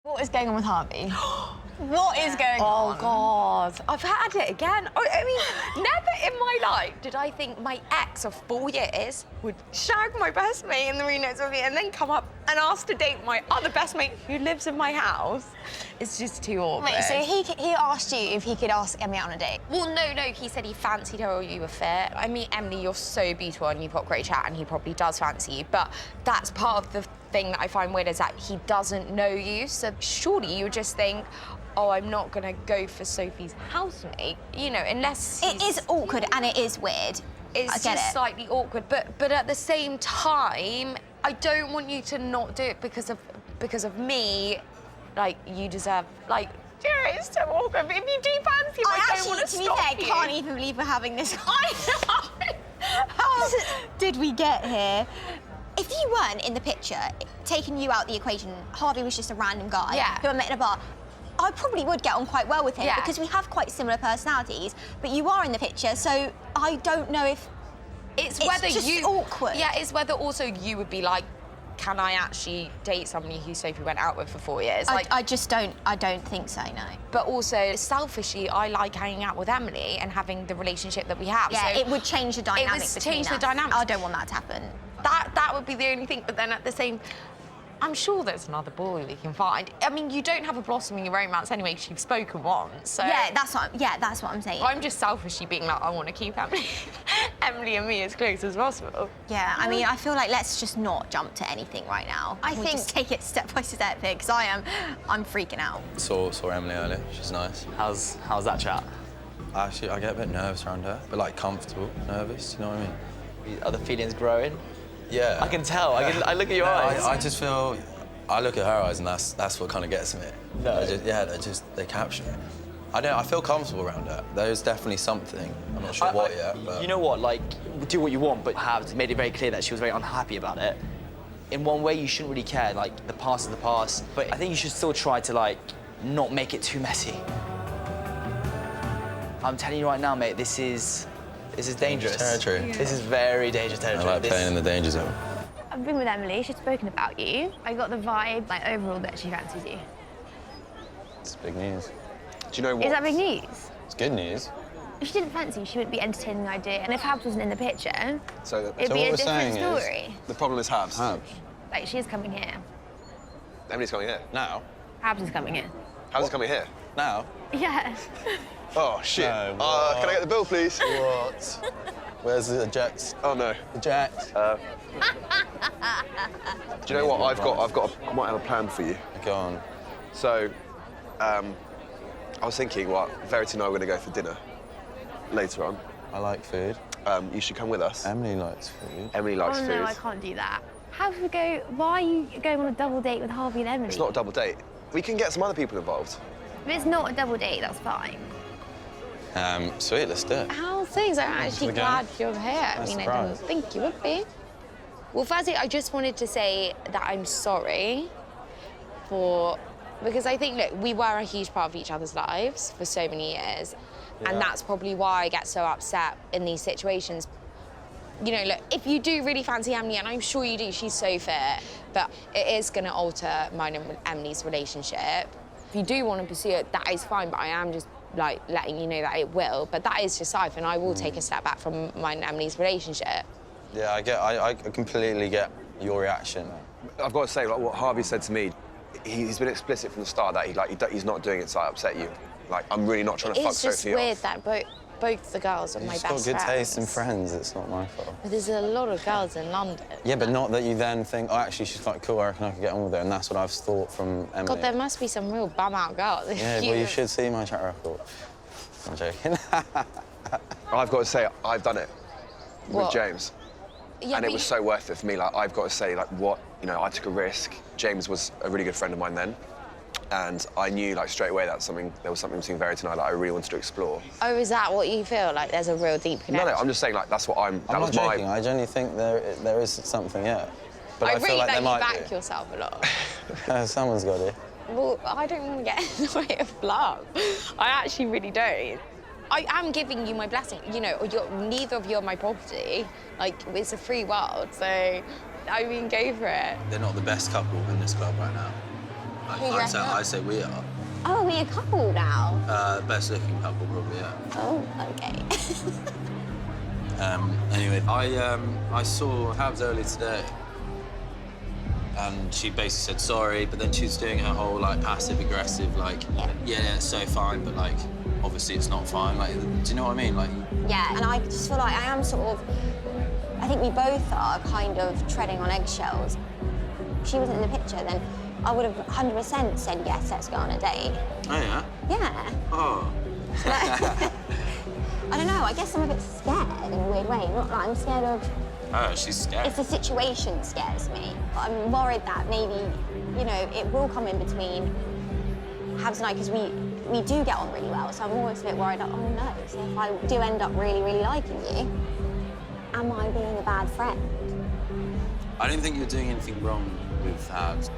What is going on with Harvey? What is going on? Oh, God. I've had it again. I mean, never in my life did I think my ex of 4 years would shag my best mate in the room next to me and then come up and ask to date my other best mate who lives in my house. It's just too awkward. Wait, so he asked you if he could ask Emily out on a date? Well, no, he said he fancied her or you were fit. I mean, Emily, you're so beautiful and you've got great chat and he probably does fancy you, but that's part of the thing that I find weird is that he doesn't know you, so surely you would just think, oh, I'm not gonna go for Sophie's housemate, you know, unless It is awkward and it is weird. It's just slightly awkward, but at the same time, I don't want you to not do it because of me. Like, you deserve, like, yeah, it's so awkward. But if you do fancy him, I don't want to stop you. I can't even believe we're having this. I know. How did we get here? If you weren't in the picture, taking you out the equation, Harvey was just a random guy who I met in a bar, I probably would get on quite well with him because we have quite similar personalities, but you are in the picture, so I don't know if it's whether just awkward. Yeah, it's whether also you would be like, can I actually date somebody who Sophie went out with for 4 years? I don't think so, no. But also, selfishly, I like hanging out with Emily and having the relationship that we have. Yeah, so it would change the dynamics between us. I don't want that to happen. That would be the only thing, but then at the same, I'm sure there's another boy we can find. I mean, you don't have a blossoming romance anyway, because you've spoken once, so... Yeah, that's what I'm saying. I'm just selfishly being like, I want to keep Emily and me as close as possible. Yeah, I mean, I feel like let's just not jump to anything right now. I think just take it step by step here, because I'm freaking out. Saw Emily earlier, she's nice. How's that chat? Actually, I get a bit nervous around her, but like comfortable, nervous, you know what I mean? Are the feelings growing? Yeah. I can tell. I look at your eyes. I just feel, I look at her eyes and that's what kind of gets me. No. They capture me. I feel comfortable around her. There's definitely something. I'm not sure what yet, but... You know what, like, do what you want, but Habbs made it very clear that she was very unhappy about it. In one way, you shouldn't really care, like, the past is the past, but I think you should still try to, like, not make it too messy. I'm telling you right now, mate, this is dangerous. Territory. Yeah. This is very dangerous territory. I like playing in the danger zone. I've been with Emily, she's spoken about you. I got the vibe, like, overall, that she fancies you. It's big news. Do you know what? Is that big news? It's good news. If she didn't fancy you, she wouldn't be entertaining the idea. And if Habbs wasn't in the picture, it'd be a different story. The problem is Habbs. Like, she's coming here. Emily's coming here. Now? Habbs is coming here. Habbs is coming here? Now? Yeah. Oh, shit. No, can I get the bill, please? What? Where's the eject? Oh, no. Eject? Do you know what? I might have a plan for you. Go on. So, I was thinking, Verity and I were going to go for dinner later on. I like food. You should come with us. Emily likes food. Emily likes food. No, I can't do that. How do we go? Why are you going on a double date with Harvey and Emily? It's not a double date. We can get some other people involved. If it's not a double date, that's fine. Sweet, let's do it. How's things? I'm actually glad you're here. I mean, I didn't think you would be. Well, firstly, I just wanted to say that I'm sorry because I think, look, we were a huge part of each other's lives for so many years, and that's probably why I get so upset in these situations. You know, look, if you do really fancy Emily, and I'm sure you do, she's so fit, but it is going to alter mine and Emily's relationship. If you do want to pursue it, that is fine, but I am just, like, letting you know that it will. But that is just life, and I will take a step back from mine and Emily's relationship. Yeah, I completely get your reaction. I've got to say, like, what Harvey said to me, he's been explicit from the start that he's not doing it to upset you. Like, I'm really not trying to fuck Sophie off. It's just weird that both the girls are my best friends. She's got good taste in friends, it's not my fault. But there's a lot of girls in London. Yeah, but not that you then think, oh, actually, she's quite cool, I reckon I could get on with her, and that's what I've thought from Emily. God, there must be some real bum-out girls. Yeah, well, you should see my track record. I'm joking. I've got to say, I've done it with James. Yeah, and it was so worth it for me. Like, I've got to say, like, I took a risk. James was a really good friend of mine then. And I knew, like, straight away that there was something between Verity and I that I really wanted to explore. Oh, is that what you feel? Like, there's a real deep connection? No, I'm just saying, like, that's what I'm not joking. I genuinely think there is something, yeah. But I feel like there might be. I really back yourself a lot. Someone's got it. Well, I don't want to get in the way of love. I actually really don't. I am giving you my blessing. You know, neither of you are my property. Like, it's a free world, so I mean, go for it. They're not the best couple in this club right now. I say we are. Oh, are we a couple now? Best looking couple, probably, yeah. Oh, okay. Anyway, I saw Habbs earlier today, and she basically said sorry, but then she was doing her whole like passive aggressive, like, yeah, it's so fine, but like, obviously it's not fine. Like, do you know what I mean? Like, yeah, and I just feel like I am sort of. I think we both are kind of treading on eggshells. If she wasn't in the picture, then I would have 100% said yes, let's go on a date. oh yeah. Yeah. Oh. I don't know, I guess I'm a bit scared in a weird way. Not like I'm scared of... Oh, she's scared. It's the situation scares me. I'm worried that maybe, you know, it will come in between Habbs and I, because we do get on really well, so I'm always a bit worried, like, oh no, so if I do end up really, really liking you, am I being a bad friend? I don't think you're doing anything wrong with Habbs.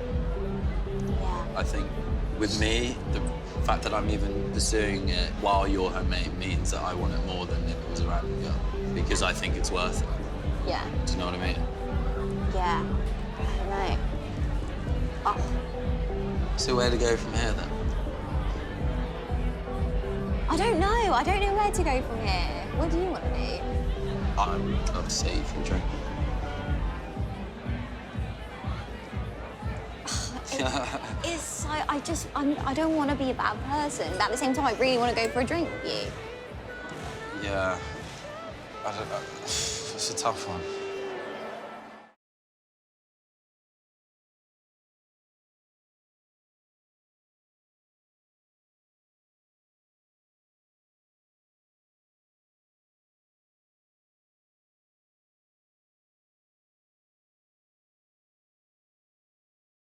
Yeah. I think with me, the fact that I'm even pursuing it while you're her mate means that I want it more than if it was a random girl, because I think it's worth it. Yeah. Do you know what I mean? Yeah. I don't know. Oh. So where to go from here, then? I don't know. I don't know where to go from here. What do you want to do? I would love to see you for a drink. It's like, I don't want to be a bad person, but at the same time, I really want to go for a drink with you. Yeah. I don't know. It's a tough one.